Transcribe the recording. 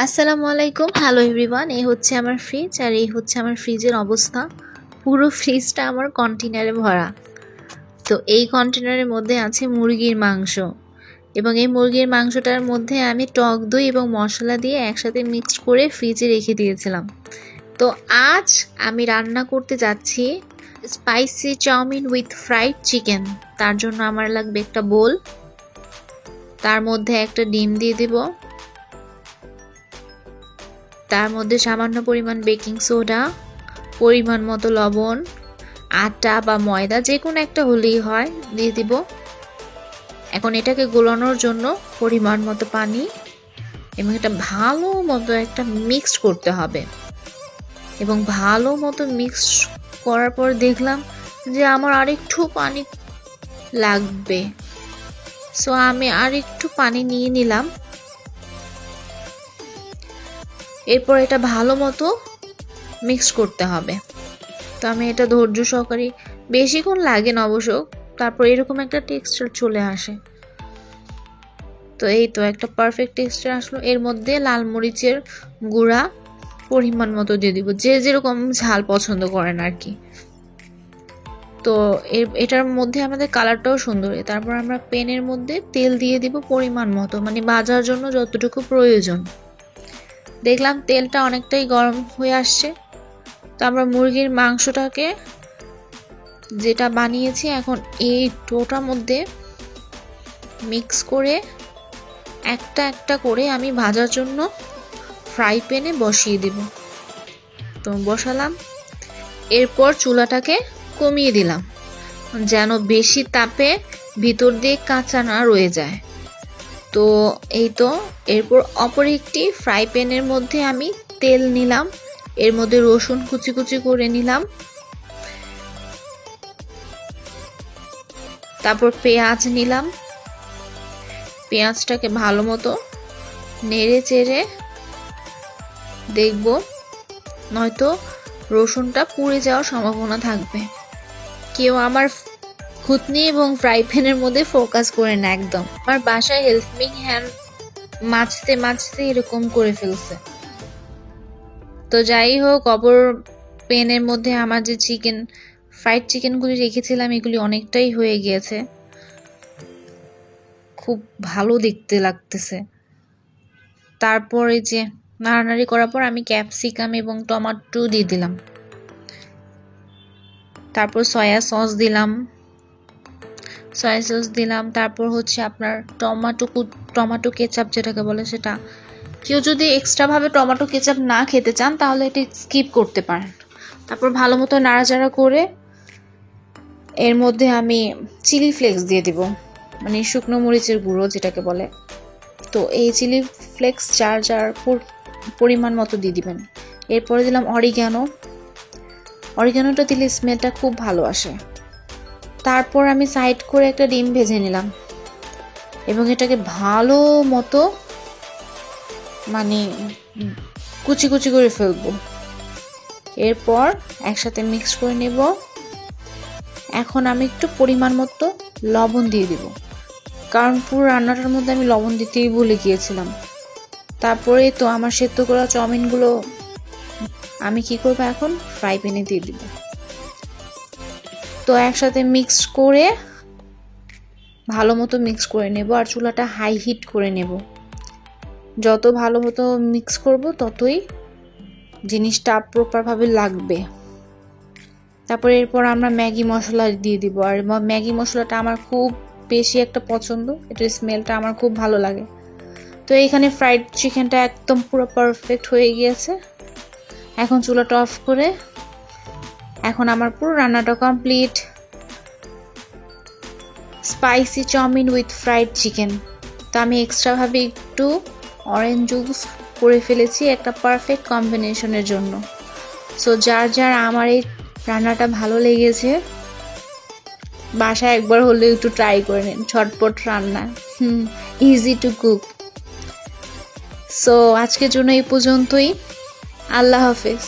আসসালামু আলাইকুম। Hello everyone. এই হচ্ছে আমার ফ্রিজ আর এই হচ্ছে আমার ফ্রিজের অবস্থা। পুরো ফ্রিজটা আমার কন্টেনারে ভরা। তো এই কন্টেনারের মধ্যে আছে মুরগির মাংস এবং এই মুরগির মাংসটার মধ্যে আমি টক দই এবং মশলা দিয়ে একসাথে মিক্সড করে ফ্রিজে রেখে দিয়েছিলাম। তো আজ আমি রান্না করতে যাচ্ছি spicy chowmein with fried chicken. তার জন্য আমার লাগবে একটা বোল, তার মধ্যে একটা ডিম দিয়ে দিব, তার মধ্যে সামান্য পরিমাণ বেকিং সোডা, পরিমাণ মতো লবণ, আটা বা ময়দা যে কোনো একটা হলেই হয় দিয়ে দিব। এখন এটাকে গোলানোর জন্য পরিমাণ মতো পানি এবং এটা ভালো মতো একটা মিক্সড করতে হবে। এবং ভালো মতো মিক্স করার পর দেখলাম যে আমার আরেকটু পানি লাগবে, সো আমি আরেকটু পানি নিয়ে নিলাম। এরপর এটা ভালো মতো মিক্স করতে হবে। তো আমি এটা ধৈর্য সহকারে, বেশিক্ষণ লাগে না অবশ্য, তারপর এরকম একটা টেক্সচার চলে আসে। তো এই তো একটা পারফেক্ট টেক্সচার আসলো। এর মধ্যে লাল মরিচের গুঁড়া পরিমাণ মতো দিয়ে দিব, যে যেরকম ঝাল পছন্দ করেন আর কি। তো এটার মধ্যে আমাদের কালারটাও সুন্দর। তারপর আমরা প্যানের মধ্যে তেল দিয়ে দিব পরিমাণ মতো, মানে ভাজার জন্য যতটুকু প্রয়োজন। দেখলাম তেলটা অনেকটাই গরম হয়ে আসছে। তো আমরা মুরগির মাংসটাকে যেটা বানিয়েছি এখন এই ডোটার মধ্যে মিক্স করে একটা একটা করে আমি ভাজার জন্য ফ্রাই প্যানে বসিয়ে দিব। তো বসালাম, এরপর চুলাটাকে কমিয়ে দিলাম যেন বেশি তাপে ভিতর দিয়ে কাঁচা না রয়ে যায়। তো এই তো এরপর অপর একটি ফ্রাই প্যানের মধ্যে আমি তেল নিলাম, এর মধ্যে রসুন কুচি কুচি করে নিলাম, তারপর পেঁয়াজ নিলাম। পেঁয়াজটাকে ভালো মতো নেড়ে চেড়ে দেখব, নয়তো রসুনটা পুড়ে যাওয়ার সম্ভাবনা থাকবে। কেউ আমার খুতনি এবং ফ্রাই প্যানের মধ্যে ফোকাস করে না, একদম আমার বাসায় হেল্পিং হ্যান্ড মাছতে মাছতে এরকম করে ফেলছে। তো যাই হোক, অপর প্যানের মধ্যে আমার যে ফ্রাইড চিকেনগুলি রেখেছিলাম এগুলি অনেকটাই হয়ে গিয়েছে, খুব ভালো দেখতে লাগতেছে। তারপরে যে নাড়ানাড়ি করার পর আমি ক্যাপসিকাম এবং টমেটো দিয়ে দিলাম, তারপর সয়া সস দিলাম, তারপর হচ্ছে আপনার টমেটো কেচাপ যেটাকে বলে সেটা। কেউ যদি এক্সট্রাভাবে টমেটো কেচাপ না খেতে চান তাহলে এটা স্কিপ করতে পারেন। তারপর ভালো মতো নাড়াচাড়া করে এর মধ্যে আমি চিলি ফ্লেক্স দিয়ে দিব, মানে শুকনো মরিচের গুঁড়ো যেটাকে বলে। তো এই চিলি ফ্লেক্স চার পরিমাণ মতো দিয়ে দিবেন। এরপরে দিলাম অরিগানোটা দিলে স্মেলটা খুব ভালো আসে। তারপর আমি সাইড করে একটা ডিম ভেজে নিলাম এবং এটাকে ভালো মতো মানে কুচি কুচি করে ফেলবো। এরপর একসাথে মিক্স করে নেব। এখন আমি একটু পরিমাণ মতো লবণ দিয়ে দিব, কারণ পুরো রান্নাটার মধ্যে আমি লবণ দিতেই ভুলে গিয়েছিলাম। তারপরে তো আমার সেদ্ধ করা চাউমিনগুলো আমি কি করব, এখন ফ্রাই প্যানে দিয়ে দিব। তো একসাথে মিক্স করে ভালো মতো মিক্স করে নেব আর চুলাটা হাই হিট করে নেব। যত ভালো মতো মিক্স করব ততই জিনিসটা প্রপারভাবে লাগবে। তারপরে এরপর আমরা ম্যাগি মশলা দিয়ে দিব, আর ম্যাগি মশলাটা আমার খুব বেশি একটা পছন্দ, এটার স্মেলটা আমার খুব ভালো লাগে। তো এইখানে ফ্রাইড চিকেনটা একদম পুরো পারফেক্ট হয়ে গিয়েছে। এখন চুলাটা অফ করে এখন আমার পুরো রান্নাটা complete. Spicy chowmein with fried chicken. তো আমি এক্সট্রাভাবে একটু অরেঞ্জ জুস করে ফেলেছি একটা পারফেক্ট কম্বিনেশনের জন্য। সো যার আমার এই রান্নাটা ভালো লেগেছে বাসায় একবার হলে একটু ট্রাই করে নিন। ঝটপট রান্না, ইজি টু কুক। সো আজকের জন্য এই পর্যন্তই। আল্লাহ হাফেজ।